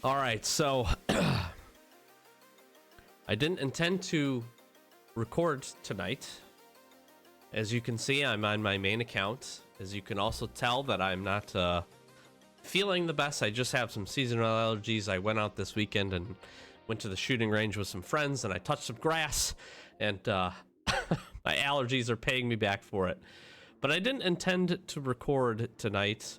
All right, so I didn't intend to record tonight. As you can see, I'm on my main account. As you can also tell that I'm not feeling the best. I just have some seasonal allergies. I went out this weekend and went to the shooting range with some friends, and I touched some grass, and my allergies are paying me back for it. But I didn't intend to record tonight.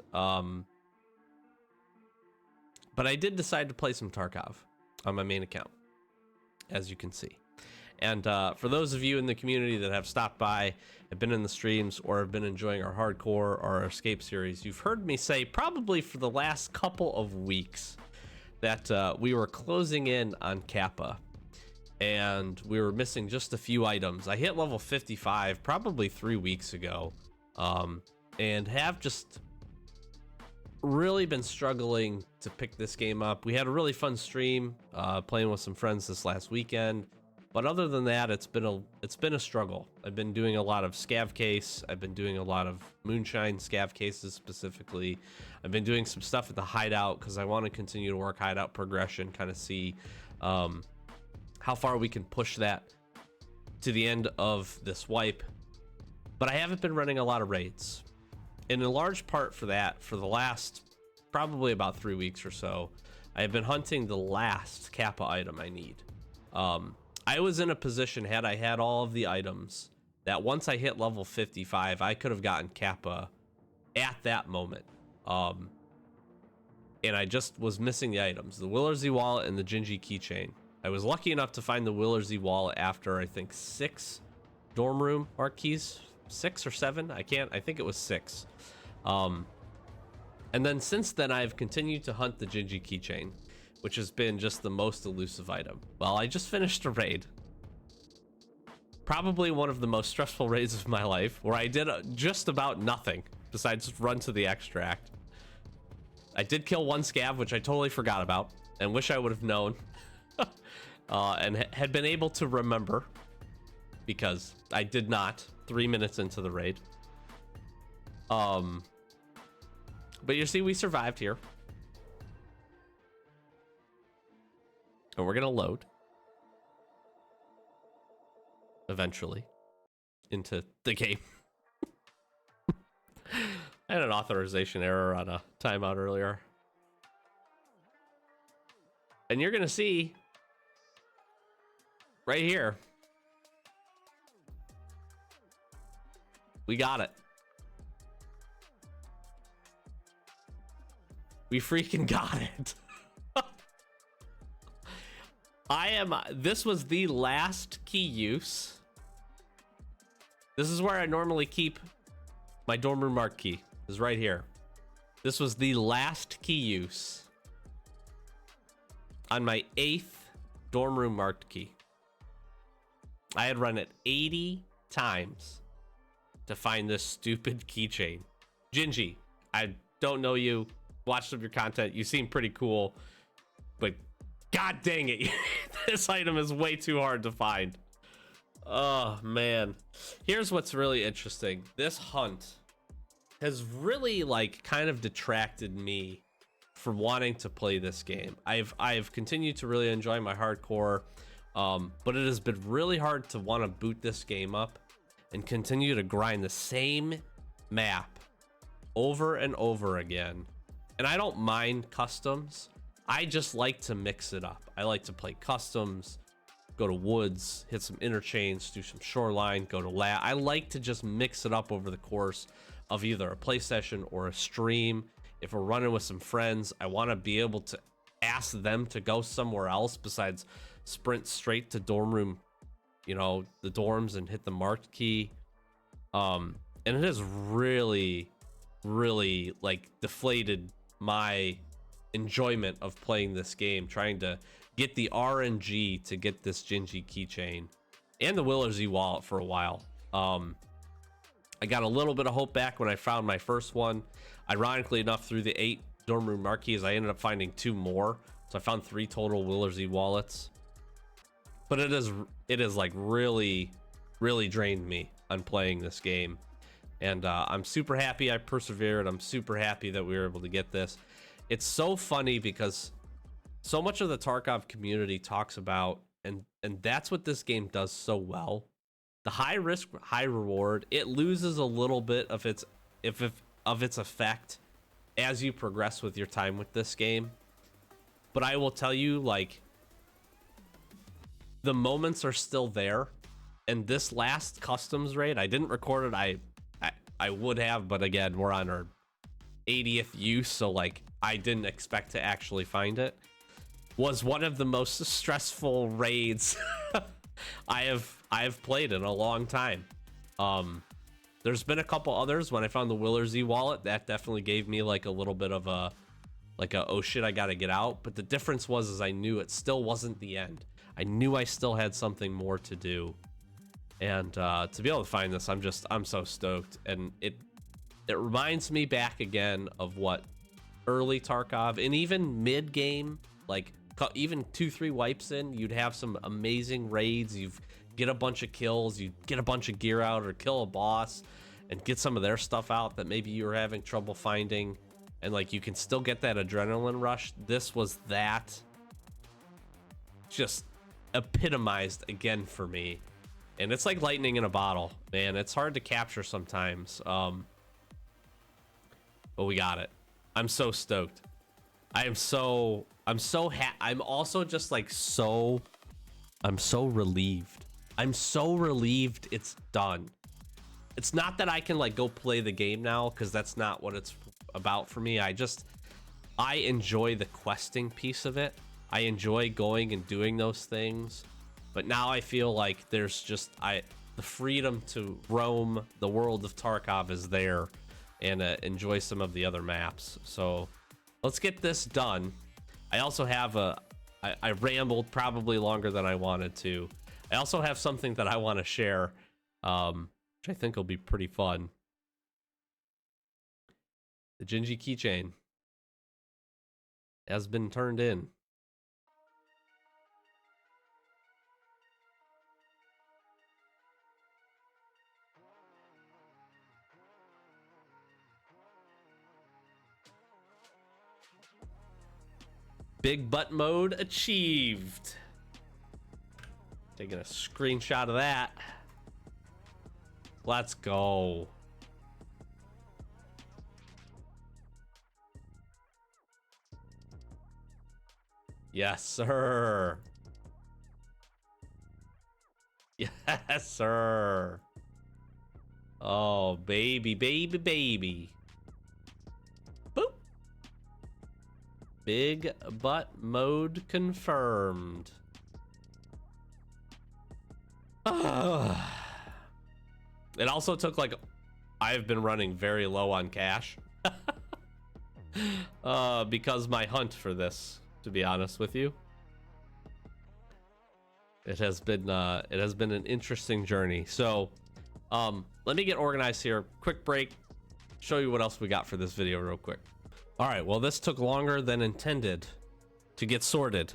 But I did decide to play some Tarkov on my main account, as you can see. And for those of you in the community that have stopped by, have been in the streams, or have been enjoying our hardcore or our escape series, you've heard me say probably for the last couple of weeks that we were closing in on Kappa, and we were missing just a few items. I hit level 55 probably 3 weeks ago, and have just really been struggling to pick this game up. We had a really fun stream playing with some friends this last weekend, but other than that, it's been a struggle. I've been doing a lot of scav case. I've been doing a lot of moonshine scav cases specifically. I've been doing some stuff at the hideout because I want to continue to work hideout progression, kind of see how far we can push that to the end of this wipe. But I haven't been running a lot of raids. And in large part for that, for the last probably about 3 weeks or so, I have been hunting the last Kappa item I need. I was in a position, had I had all of the items, that once I hit level 55, I could have gotten Kappa at that moment. And I just was missing the items, the Willowsy wallet and the Gingy keychain. I was lucky enough to find the Willowsy wallet after, I think, 6 dorm room mark keys. 6 or 7, I think it was 6. And then since then, I've continued to hunt the Gingy keychain, which has been just the most elusive item. Well, I just finished a raid, probably one of the most stressful raids of my life, where I did just about nothing besides run to the extract. I did kill one scav, which I totally forgot about and wish I would have known, and had been able to remember, because I did not 3 minutes into the raid. But you see, we survived here. And we're gonna load eventually into the game. I had an authorization error on a timeout earlier. And you're gonna see right here, we got it. We freaking got it. This was the last key use. This is where I normally keep my dorm room mark key, is right here. This was the last key use on my 8th dorm room marked key. I had run it 80 times to find this stupid keychain. Gingy, I don't know you, watched some of your content, you seem pretty cool, but god dang it, this item is way too hard to find. Oh man. Here's what's really interesting. This hunt has really kind of detracted me from wanting to play this game. I've continued to really enjoy my hardcore, but it has been really hard to want to boot this game up and continue to grind the same map over and over again. And I don't mind customs. I just like to mix it up. I like to play customs, go to woods, hit some interchains, do some shoreline, go to lab. I like to just mix it up over the course of either a play session or a stream. If we're running with some friends, I want to be able to ask them to go somewhere else besides sprint straight to dorm room, the dorms, and hit the marked key. And it has really deflated my enjoyment of playing this game, trying to get the RNG to get this Gingy keychain and the Willowsy wallet for a while. I got a little bit of hope back when I found my first one. Ironically enough, through the 8 dorm room marquees, I ended up finding 2 more. So I found 3 total Willowsy wallets. But it is really drained me on playing this game. And I'm super happy I persevered. I'm super happy that we were able to get this. It's so funny because so much of the Tarkov community talks about, and that's what this game does so well. The high risk, high reward, it loses a little bit of its of its effect as you progress with your time with this game. But I will tell you, like, the moments are still there. And this last customs raid, I didn't record it. I would have, but again, we're on our 80th use, so like I didn't expect to actually find it. Was one of the most stressful raids I have played in a long time. There's been a couple others. When I found the Willer's wallet, that definitely gave me like a little bit of a oh shit, I gotta get out. But the difference was I knew it still wasn't the end. I knew I still had something more to do. And to be able to find this, I'm so stoked. And it reminds me back again of what early Tarkov and even mid game, like even 2-3 wipes in, you'd have some amazing raids. You get a bunch of kills, you get a bunch of gear out, or kill a boss and get some of their stuff out that maybe you were having trouble finding, and like you can still get that adrenaline rush. This was that, just epitomized again for me. And it's like lightning in a bottle, man. It's hard to capture sometimes, but we got it. I'm so stoked. I'm also just like I'm so relieved. I'm so relieved it's done. It's not that I can like go play the game now, because that's not what it's about for me. I enjoy the questing piece of it. I enjoy going and doing those things. But now I feel like there's just the freedom to roam the world of Tarkov is there, and enjoy some of the other maps. So let's get this done. I also have I rambled probably longer than I wanted to. I also have something that I want to share, which I think will be pretty fun. The Gingy keychain has been turned in. Big butt mode achieved. Taking a screenshot of that. Let's go. Yes, sir. Yes, sir. Oh, baby, baby, baby. Boop. Big butt mode confirmed. It also took like, I've been running very low on cash because my hunt for this, to be honest with you, it has been an interesting journey. So let me get organized here. Quick break, show you what else we got for this video real quick. All right, well, this took longer than intended to get sorted.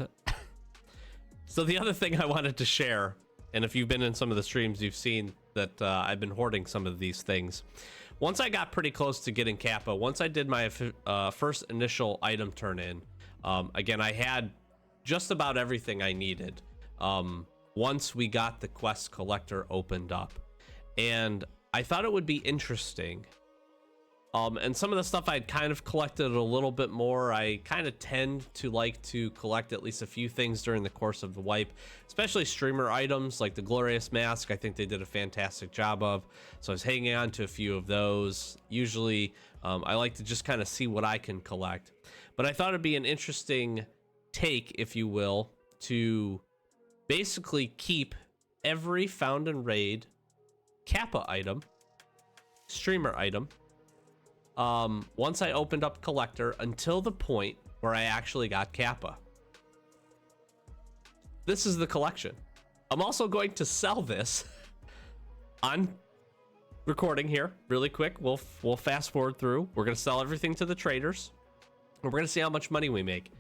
So the other thing I wanted to share, and if you've been in some of the streams, you've seen that I've been hoarding some of these things. Once I got pretty close to getting Kappa, once I did my first initial item turn in, again, I had just about everything I needed once we got the quest collector opened up. And I thought it would be interesting. And some of the stuff I'd kind of collected a little bit more. I kind of tend to like to collect at least a few things during the course of the wipe, especially streamer items like the Glorious Mask. I think they did a fantastic job of. So I was hanging on to a few of those. Usually I like to just kind of see what I can collect. But I thought it'd be an interesting take, if you will, to basically keep every found and raid Kappa item, streamer item, once I opened up collector until the point where I actually got Kappa. This is the collection. I'm also going to sell this on recording here really quick. We'll fast forward through. We're going to sell everything to the traders, and we're going to see how much money we make.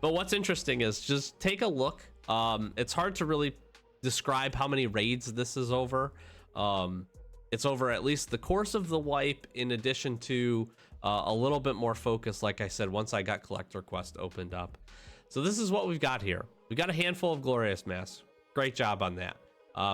But what's interesting is just take a look. It's hard to really describe how many raids this is over. It's over at least the course of the wipe, in addition to a little bit more focus, like I said, once I got collector quest opened up. So this is what we've got here. We've got a handful of glorious masks. Great job on that.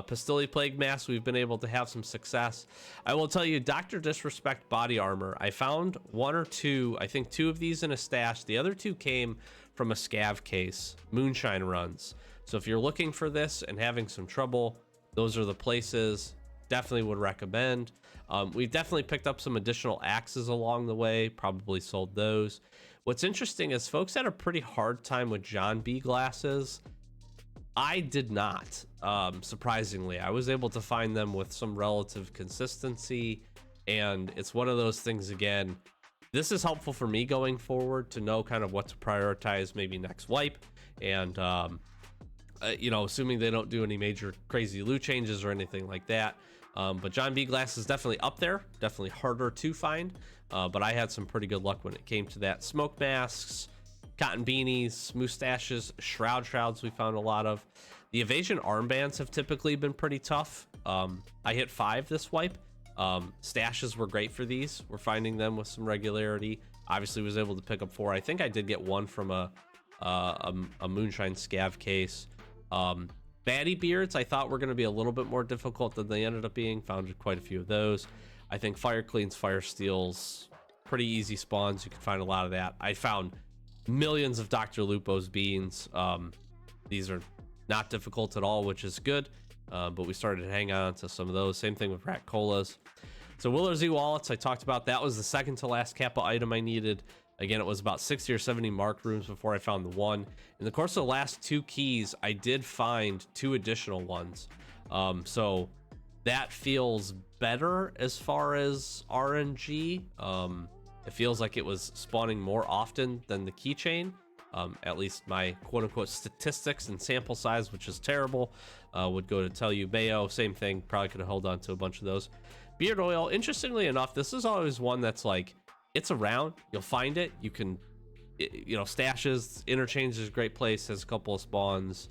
Pastille Plague Mask, we've been able to have some success. I will tell you, Dr. Disrespect body armor, I found one or two, I think 2 of these in a stash. The other 2 came from a scav case, moonshine runs. So if you're looking for this and having some trouble, those are the places. Definitely would recommend. We've definitely picked up some additional axes along the way, probably sold those. What's interesting is folks had a pretty hard time with John B glasses. I did not, surprisingly. I was able to find them with some relative consistency, and it's one of those things, again, this is helpful for me going forward to know kind of what to prioritize maybe next wipe, and you know, assuming they don't do any major crazy loot changes or anything like that. But John B glass is definitely up there, definitely harder to find, but I had some pretty good luck when it came to that. Smoke masks, cotton beanies, mustaches, shrouds we found a lot of. The evasion armbands have typically been pretty tough. I hit 5 this wipe. Stashes were great for these. We're finding them with some regularity. Obviously was able to pick up 4. I think I did get 1 from a moonshine scav case. Baddie beards I thought were going to be a little bit more difficult than they ended up being. Found quite a few of those. I think fire cleans, fire steals, pretty easy spawns. You can find a lot of that. I found millions of Dr. Lupo's beans. These are not difficult at all, which is good, but we started to hang on to some of those. Same thing with rat colas. So Willer Z wallets, I talked about. That was the second to last Kappa item I needed. Again, it was about 60 or 70 marked rooms before I found the one. In the course of the last 2 keys, I did find 2 additional ones. So that feels better as far as RNG. It feels like it was spawning more often than the keychain. At least my quote-unquote statistics and sample size, which is terrible, would go to tell you. Mayo, same thing. Probably could have held on to a bunch of those. Beard oil, interestingly enough, this is always one that's like, it's around. You'll find it. You can, you know, stashes, interchange is a great place. Has a couple of spawns.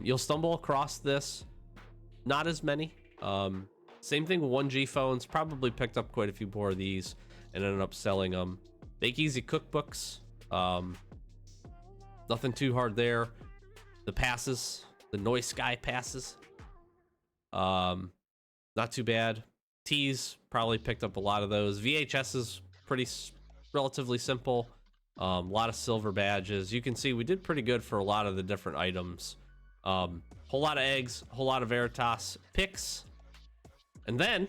You'll stumble across this. Not as many. Same thing with 1G phones. Probably picked up quite a few more of these and ended up selling them. Bake Easy cookbooks. Nothing too hard there. The passes, the Noise Sky passes. Not too bad. Teas, probably picked up a lot of those. VHSs, pretty relatively simple. A lot of silver badges. You can see we did pretty good for a lot of the different items. Whole lot of eggs, whole lot of Veritas picks. And then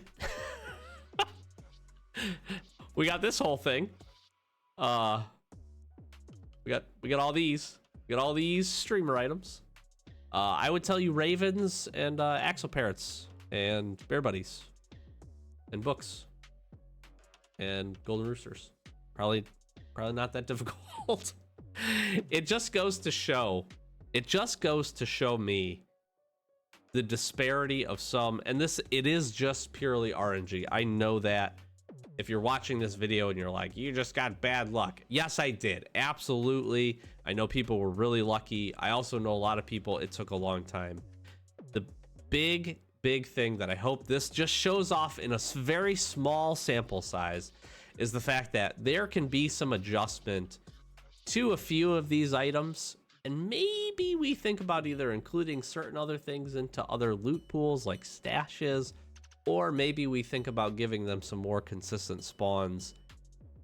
we got this whole thing. We got all these. We got all these streamer items. I would tell you ravens and axle parrots and bear buddies and books and golden roosters. Probably not that difficult. It just goes to show me the disparity of some, and it is just purely RNG. I know that. If you're watching this video and you're like, you just got bad luck. Yes, I did. Absolutely. I know people were really lucky. I also know a lot of people, it took a long time. The big thing that I hope this just shows off in a very small sample size is the fact that there can be some adjustment to a few of these items. And maybe we think about either including certain other things into other loot pools like stashes, or maybe we think about giving them some more consistent spawns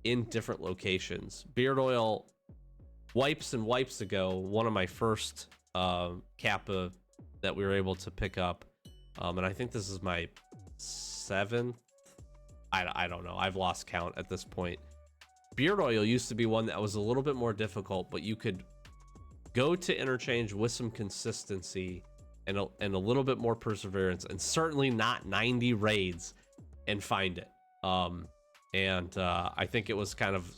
in different locations. Beard oil, wipes and wipes ago, one of my first Kappa that we were able to pick up. And I think this is my 7th. I don't know. I've lost count at this point. Beard oil used to be one that was a little bit more difficult, but you could go to interchange with some consistency and a little bit more perseverance, and certainly not 90 raids and find it. I think it was kind of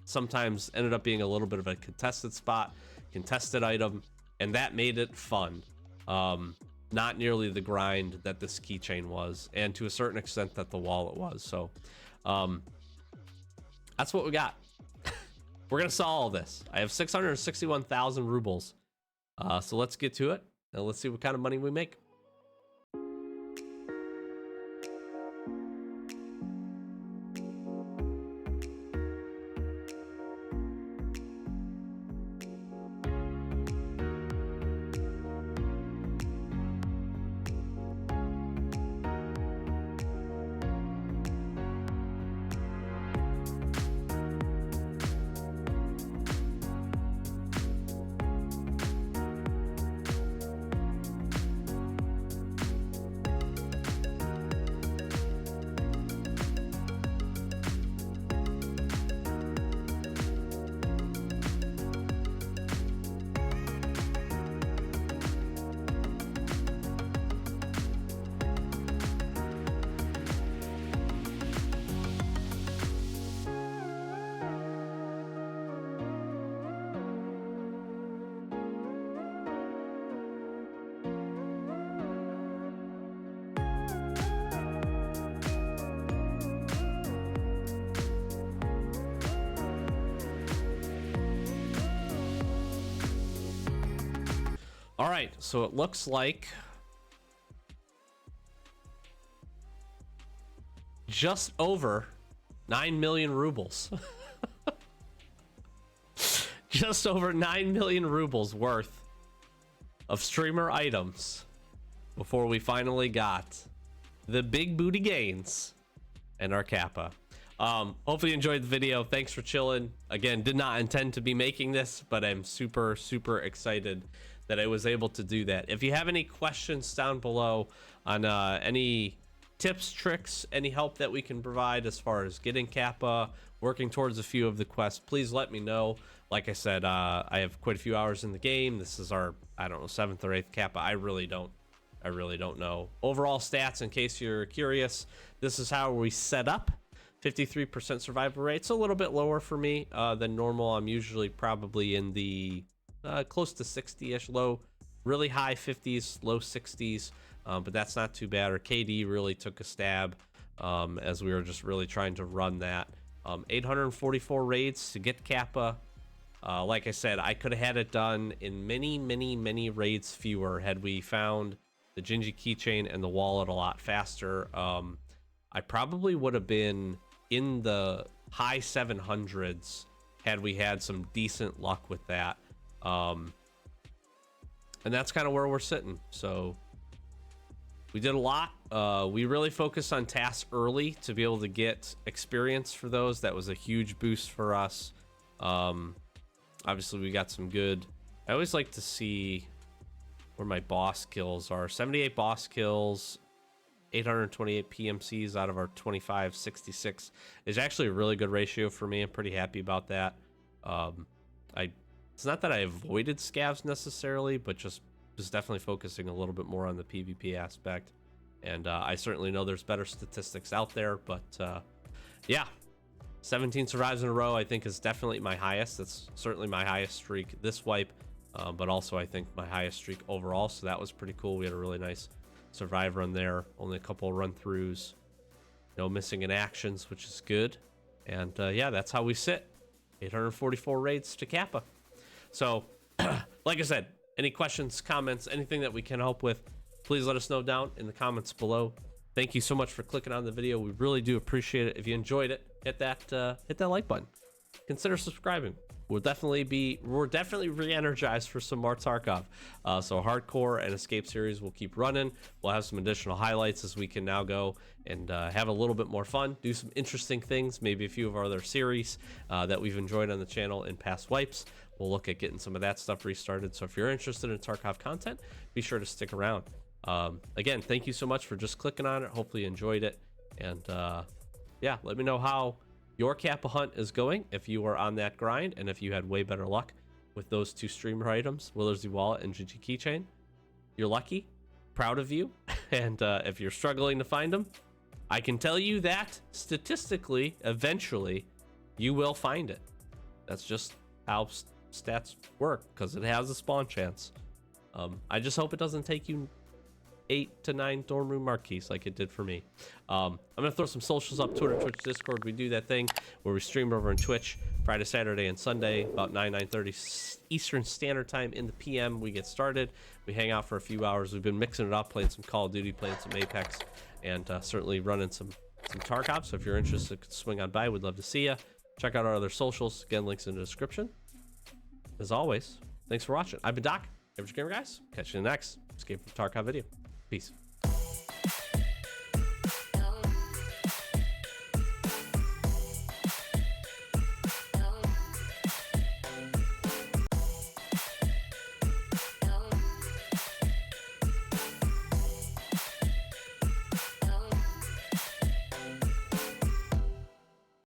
sometimes ended up being a little bit of a contested spot, contested item, and that made it fun. Not nearly the grind that this keychain was, and to a certain extent that the wallet was. So that's what we got. We're gonna sell all this. I have 661,000 rubles. So let's get to it. And let's see what kind of money we make. All right, so it looks like just over 9 million rubles. Just over 9 million rubles worth of streamer items before we finally got the big booty gains and our Kappa. Hopefully you enjoyed the video. Thanks for chilling. Again, did not intend to be making this, but I'm super excited that I was able to do that. If you have any questions down below on any tips, tricks, any help that we can provide as far as getting Kappa, working towards a few of the quests, please let me know. Like I said, I have quite a few hours in the game. This is our, I don't know, 7th or 8th Kappa. I really don't know. Overall stats, in case you're curious, this is how we set up. 53% survival rate. It's a little bit lower for me than normal. I'm usually probably in the close to 60-ish, low, really high 50s, low 60s, but that's not too bad. Our KD really took a stab as we were just really trying to run that. 844 raids to get Kappa. Like I said, I could have had it done in many raids fewer had we found the Gingy keychain and the wallet a lot faster. I probably would have been in the high 700s had we had some decent luck with that. And that's kind of where we're sitting. So we did a lot. We really focused on tasks early to be able to get experience for those. That was a huge boost for us. Obviously we got some good, I always like to see where my boss kills are. 78 boss kills, 828 PMCs out of our 2566 is actually a really good ratio for me. I'm pretty happy about that. It's not that I avoided scavs necessarily, but just was definitely focusing a little bit more on the PvP aspect. And I certainly know there's better statistics out there, but yeah, 17 survives in a row I think is definitely my highest. That's certainly my highest streak this wipe, but also I think my highest streak overall. So that was pretty cool. We had a really nice survive run there, only a couple of run-throughs, no missing in actions, which is good. And yeah, that's how we sit. 844 raids to Kappa. So like I said, any questions, comments, anything that we can help with, please let us know down in the comments below. Thank you so much for clicking on the video. We really do appreciate it. If you enjoyed it, hit that like button. Consider subscribing. We're definitely re-energized for some more Tarkov. So hardcore and escape series will keep running. We'll have some additional highlights as we can now go and have a little bit more fun, do some interesting things, maybe a few of our other series that we've enjoyed on the channel in past wipes. We'll look at getting some of that stuff restarted. So if you're interested in Tarkov content, be sure to stick around. Again, thank you so much for just clicking on it. Hopefully you enjoyed it. And yeah, let me know how your Kappa hunt is going, if you were on that grind, and if you had way better luck with those two streamer items, Willer's Wallet and Gingy Keychain. You're lucky, proud of you. And if you're struggling to find them, I can tell you that statistically, eventually, you will find it. That's just how stats work, because it has a spawn chance. I just hope it doesn't take you 8 to 9 dorm room marquees like it did for me. I'm gonna throw some socials up: Twitter, Twitch, Discord. We do that thing where we stream over on Twitch Friday, Saturday, and Sunday about 9:30 Eastern Standard Time in the PM. We get started, we hang out for a few hours. We've been mixing it up, playing some Call of Duty, playing some Apex, and certainly running some Tarkov. So if you're interested, swing on by. We'd love to see you. Check out our other socials, again, links in the description. As always, thanks for watching. I've been Doc, Average Gamer Guys. Catch you in the next Escape from Tarkov video. Peace.